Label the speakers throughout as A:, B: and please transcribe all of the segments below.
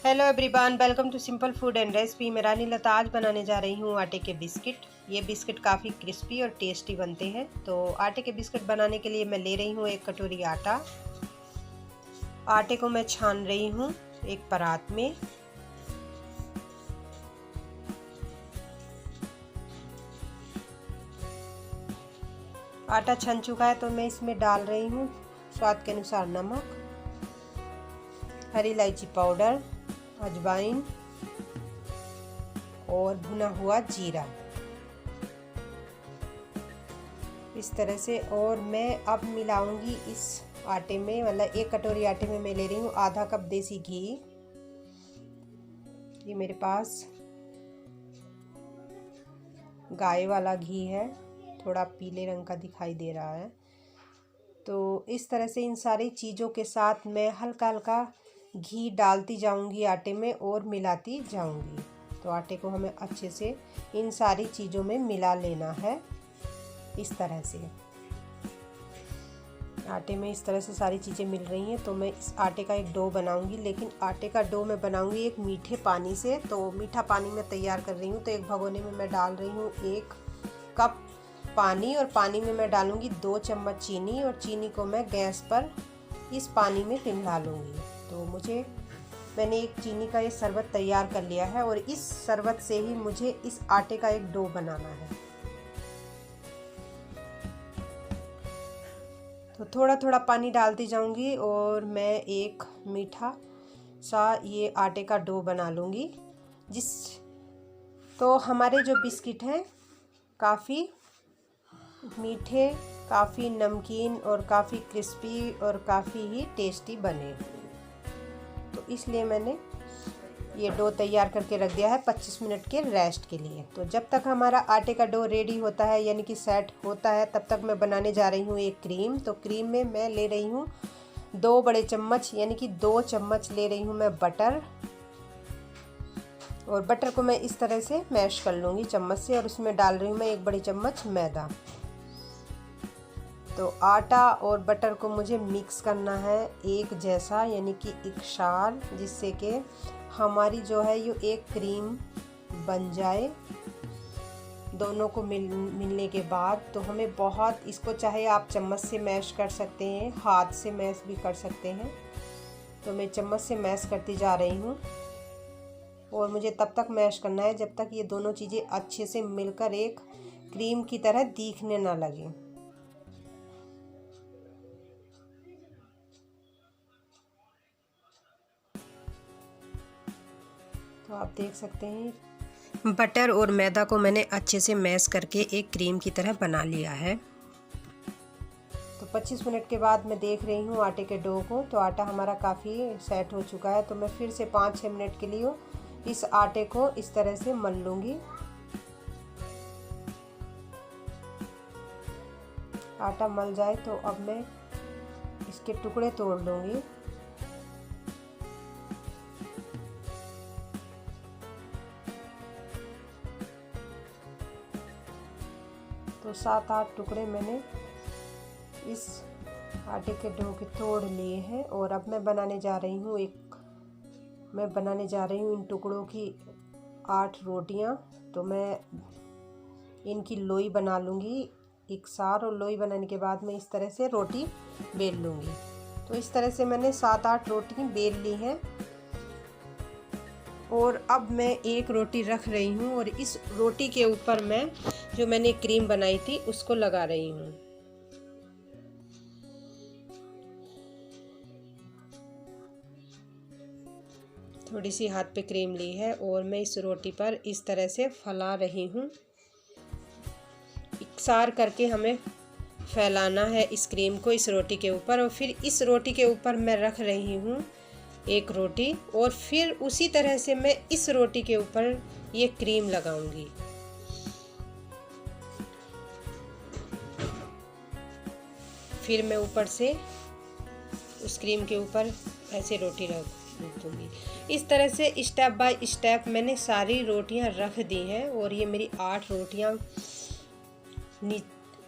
A: Hello everyone, welcome to simple food and recipe. मैं रानी लता आज बनाने जा रही हूँ आटे के बिस्किट। ये बिस्किट काफ़ी क्रिस्पी और टेस्टी बनते हैं। तो आटे के बिस्किट बनाने के लिए मैं ले रही हूँ 1 कटोरी आटा। आटे को मैं छान रही हूँ एक परात में। आटा छन चुका है तो मैं इसमें डाल रही हूँ स्वाद के अनुसार नमक, हरी इलायची पाउडर, अजवाइन और भुना हुआ जीरा, इस तरह से। और मैं अब मिलाऊंगी इस आटे में, मतलब 1 कटोरी आटे में मैं ले रही हूँ आधा कप देसी घी। ये मेरे पास गाय वाला घी है, थोड़ा पीले रंग का दिखाई दे रहा है। तो इस तरह से इन सारी चीज़ों के साथ मैं हल्का हल्का घी डालती जाऊंगी आटे में और मिलाती जाऊंगी। तो आटे को हमें अच्छे से इन सारी चीज़ों में मिला लेना है। इस तरह से आटे में इस तरह से सारी चीज़ें मिल रही हैं। तो मैं इस आटे का एक डो बनाऊंगी, लेकिन आटे का डो मैं बनाऊंगी एक मीठे पानी से। तो मीठा पानी मैं तैयार कर रही हूँ। तो एक भगोने में मैं डाल रही हूँ 1 कप पानी, और पानी में मैं डालूंगी 2 चम्मच चीनी, और चीनी को मैं गैस पर इस पानी में पिघला लूँगी। तो मैंने एक चीनी का ये शरबत तैयार कर लिया है, और इस शरबत से ही मुझे इस आटे का एक डो बनाना है। तो थोड़ा थोड़ा पानी डालती जाऊंगी और मैं एक मीठा सा ये आटे का डो बना लूँगी। तो हमारे जो बिस्किट हैं काफ़ी मीठे, काफ़ी नमकीन और काफ़ी क्रिस्पी और काफ़ी ही टेस्टी बने। तो इसलिए मैंने ये डो तैयार करके रख दिया है 25 मिनट के रेस्ट के लिए। तो जब तक हमारा आटे का डो रेडी होता है, यानी कि सेट होता है, तब तक मैं बनाने जा रही हूँ एक क्रीम। तो क्रीम में मैं ले रही हूँ 2 बड़े चम्मच, यानी कि 2 चम्मच ले रही हूँ मैं बटर। और बटर को मैं इस तरह से मैश कर लूँगी चम्मच से, और उसमें डाल रही हूँ मैं 1 बड़ी चम्मच मैदा। तो आटा और बटर को मुझे मिक्स करना है एक जैसा, यानी कि एक सार, जिससे कि हमारी जो है ये एक क्रीम बन जाए। दोनों को मिलने के बाद तो हमें बहुत, इसको चाहे आप चम्मच से मैश कर सकते हैं, हाथ से मैश भी कर सकते हैं। तो मैं चम्मच से मैश करती जा रही हूँ, और मुझे तब तक मैश करना है जब तक ये दोनों चीज़ें अच्छे से मिलकर एक क्रीम की तरह दिखने ना लगे। तो आप देख सकते हैं बटर और मैदा को मैंने अच्छे से मैश करके एक क्रीम की तरह बना लिया है। तो 25 मिनट के बाद मैं देख रही हूँ आटे के डो को। तो आटा हमारा काफ़ी सेट हो चुका है। तो मैं फिर से 5-6 मिनट के लिए इस आटे को इस तरह से मल लूँगी। आटा मल जाए तो अब मैं इसके टुकड़े तोड़ लूँगी। तो 7-8 टुकड़े मैंने इस आटे के डो के तोड़ लिए हैं। और अब मैं बनाने जा रही हूँ इन टुकड़ों की 8 रोटियाँ। तो मैं इनकी लोई बना लूँगी एक सार, और लोई बनाने के बाद मैं इस तरह से रोटी बेल लूँगी। तो इस तरह से मैंने 7-8 रोटी बेल ली हैं। और अब मैं एक रोटी रख रही हूँ, और इस रोटी के ऊपर मैं जो मैंने क्रीम बनाई थी उसको लगा रही हूँ। थोड़ी सी हाथ पे क्रीम ली है, और मैं इस रोटी पर इस तरह से फैला रही हूँ। इकसार करके हमें फैलाना है इस क्रीम को इस रोटी के ऊपर। और फिर इस रोटी के ऊपर मैं रख रही हूँ एक रोटी, और फिर उसी तरह से मैं इस रोटी के ऊपर ये क्रीम लगाऊंगी। फिर मैं ऊपर से उस क्रीम के ऊपर ऐसे रोटी रख दूंगी। इस तरह से स्टेप बाय स्टेप मैंने सारी रोटियां रख दी हैं, और ये मेरी 8 रोटियां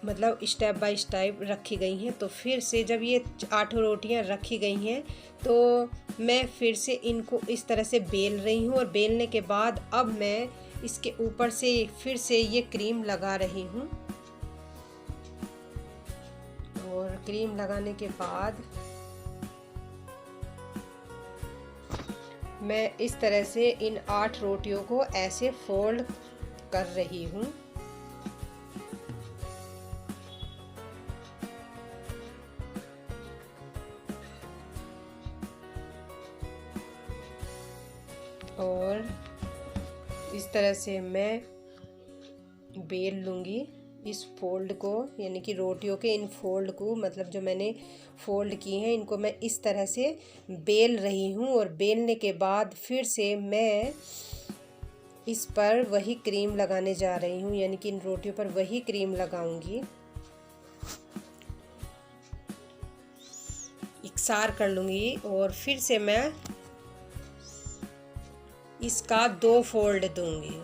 A: मतलब स्टेप बाय स्टेप रखी गई हैं। तो फिर से जब ये 8 रोटियां रखी गई हैं, तो मैं फिर से इनको इस तरह से बेल रही हूँ और बेलने के बाद अब मैं इसके ऊपर से फिर से ये क्रीम लगा रही हूँ। और क्रीम लगाने के बाद मैं इस तरह से इन 8 रोटियों को ऐसे फोल्ड कर रही हूँ। और इस तरह से मैं बेल लूँगी इस फोल्ड को, यानी कि रोटियों के इन फोल्ड को, मतलब जो मैंने फोल्ड की हैं इनको मैं इस तरह से बेल रही हूँ। और बेलने के बाद फिर से मैं इस पर वही क्रीम लगाने जा रही हूँ, यानी कि इन रोटियों पर वही क्रीम लगाऊंगी। इकसार कर लूँगी और फिर से मैं इसका 2 फोल्ड दूंगी।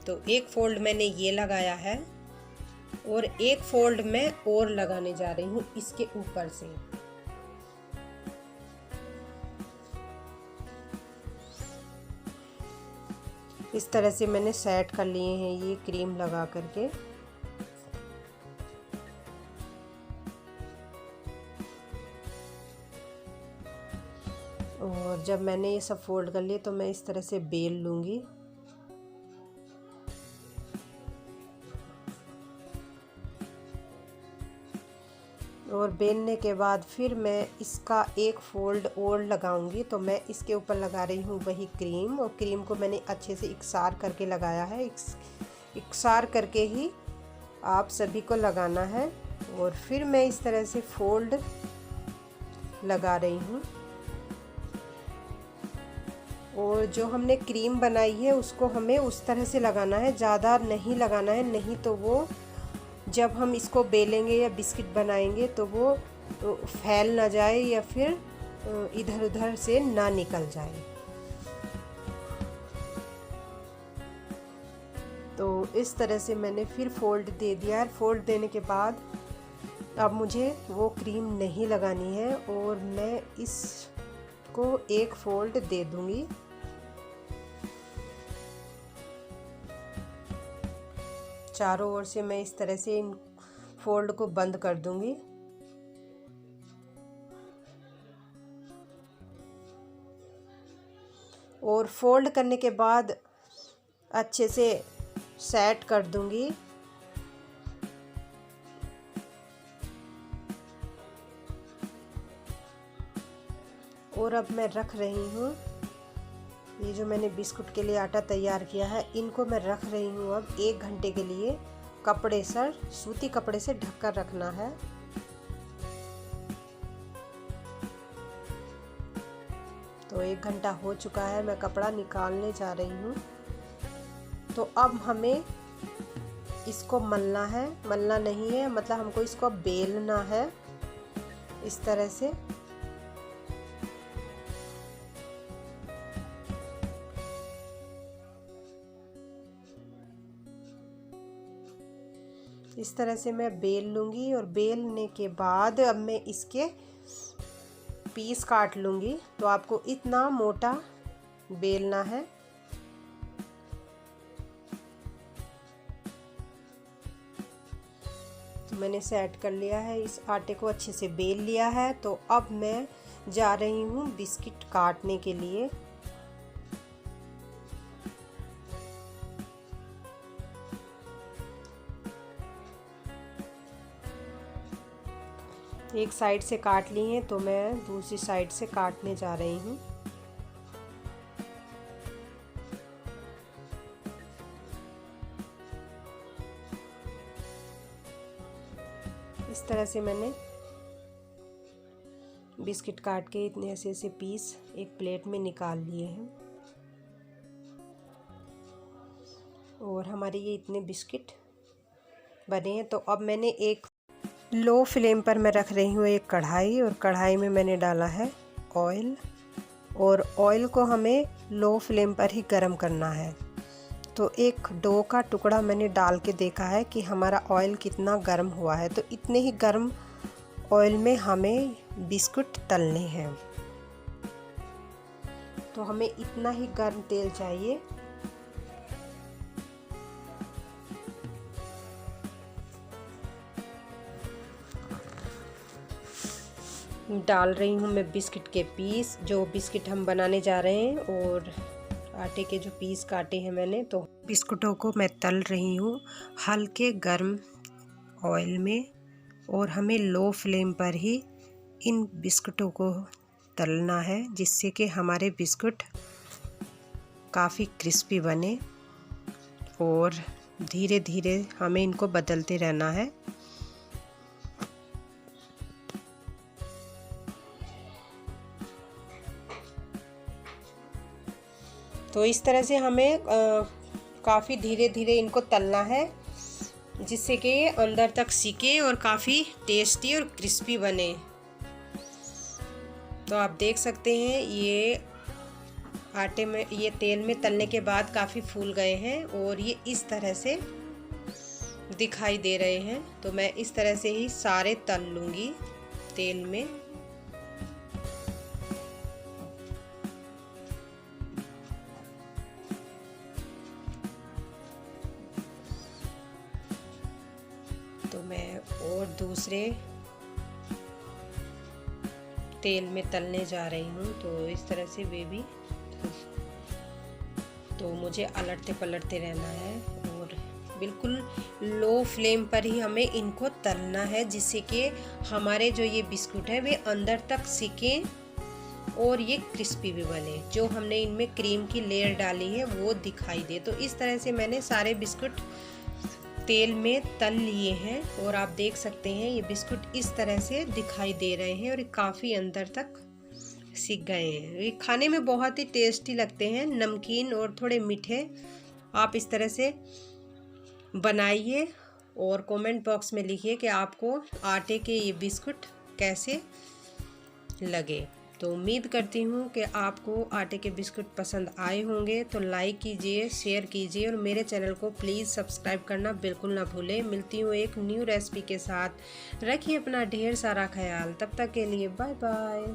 A: तो एक फोल्ड मैंने ये लगाया है और एक फोल्ड मैं और लगाने जा रही हूँ इसके ऊपर से। इस तरह से मैंने सेट कर लिए हैं ये क्रीम लगा करके। और जब मैंने ये सब फोल्ड कर लिए तो मैं इस तरह से बेल लूँगी। और बेलने के बाद फिर मैं इसका एक फोल्ड और लगाऊंगी। तो मैं इसके ऊपर लगा रही हूँ वही क्रीम, और क्रीम को मैंने अच्छे से इकसार करके लगाया है। इकसार करके ही आप सभी को लगाना है। और फिर मैं इस तरह से फोल्ड लगा रही हूँ। और जो हमने क्रीम बनाई है उसको हमें उस तरह से लगाना है, ज़्यादा नहीं लगाना है, नहीं तो वो जब हम इसको बेलेंगे या बिस्किट बनाएंगे तो वो फैल ना जाए या फिर इधर उधर से ना निकल जाए। तो इस तरह से मैंने फिर फोल्ड दे दिया है। फोल्ड देने के बाद अब मुझे वो क्रीम नहीं लगानी है और मैं इसको एक फोल्ड दे दूंगी। चारों ओर से मैं इस तरह से इन फोल्ड को बंद कर दूंगी। और फोल्ड करने के बाद अच्छे से सेट कर दूंगी। और अब मैं रख रही हूँ ये जो मैंने बिस्कुट के लिए आटा तैयार किया है, इनको मैं रख रही हूँ अब 1 घंटे के लिए कपड़े से, सूती कपड़े से ढक कर रखना है। तो 1 घंटा हो चुका है, मैं कपड़ा निकालने जा रही हूँ। तो अब हमें इसको मलना है, मलना नहीं है, मतलब हमको इसको बेलना है इस तरह से। इस तरह से मैं बेल लूँगी। और बेलने के बाद अब मैं इसके पीस काट लूँगी। तो आपको इतना मोटा बेलना है। तो मैंने सेट कर लिया है, इस आटे को अच्छे से बेल लिया है। तो अब मैं जा रही हूँ बिस्किट काटने के लिए। एक साइड से काट ली हैं तो मैं दूसरी साइड से काटने जा रही हूँ। इस तरह से मैंने बिस्किट काट के इतने ऐसे ऐसे पीस एक प्लेट में निकाल लिए हैं। और हमारे ये इतने बिस्किट बने हैं। तो अब मैंने एक लो फ्लेम पर मैं रख रही हूँ एक कढ़ाई, और कढ़ाई में मैंने डाला है ऑयल। और ऑयल को हमें लो फ्लेम पर ही गर्म करना है। तो एक डो का टुकड़ा मैंने डाल के देखा है कि हमारा ऑयल कितना गर्म हुआ है। तो इतने ही गर्म ऑयल में हमें बिस्कुट तलने हैं। तो हमें इतना ही गर्म तेल चाहिए। डाल रही हूँ मैं बिस्किट के पीस, जो बिस्किट हम बनाने जा रहे हैं, और आटे के जो पीस काटे हैं मैंने। तो बिस्कुटों को मैं तल रही हूँ हल्के गर्म ऑयल में, और हमें लो फ्लेम पर ही इन बिस्कुटों को तलना है, जिससे कि हमारे बिस्कुट काफ़ी क्रिस्पी बने। और धीरे धीरे हमें इनको बदलते रहना है। तो इस तरह से हमें काफ़ी धीरे धीरे इनको तलना है, जिससे कि ये अंदर तक सिके और काफ़ी टेस्टी और क्रिस्पी बने। तो आप देख सकते हैं ये आटे में, ये तेल में तलने के बाद काफ़ी फूल गए हैं और ये इस तरह से दिखाई दे रहे हैं। तो मैं इस तरह से ही सारे तल लूँगी तेल में। तो मैं और दूसरे तेल में तलने जा रही हूँ। तो इस तरह से वे भी, तो मुझे अलटते पलटते रहना है और बिल्कुल लो फ्लेम पर ही हमें इनको तलना है, जिससे कि हमारे जो ये बिस्कुट है वे अंदर तक सिकें और ये क्रिस्पी भी बने। जो हमने इनमें क्रीम की लेयर डाली है वो दिखाई दे। तो इस तरह से मैंने सारे बिस्कुट तेल में तल लिए हैं और आप देख सकते हैं ये बिस्कुट इस तरह से दिखाई दे रहे हैं और काफ़ी अंदर तक सिक गए हैं। ये खाने में बहुत ही टेस्टी लगते हैं, नमकीन और थोड़े मीठे। आप इस तरह से बनाइए और कमेंट बॉक्स में लिखिए कि आपको आटे के ये बिस्कुट कैसे लगे। तो उम्मीद करती हूँ कि आपको आटे के बिस्कुट पसंद आए होंगे। तो लाइक कीजिए, शेयर कीजिए और मेरे चैनल को प्लीज़ सब्सक्राइब करना बिल्कुल ना भूलें। मिलती हूँ एक न्यू रेसिपी के साथ। रखिए अपना ढेर सारा ख्याल। तब तक के लिए बाय बाय।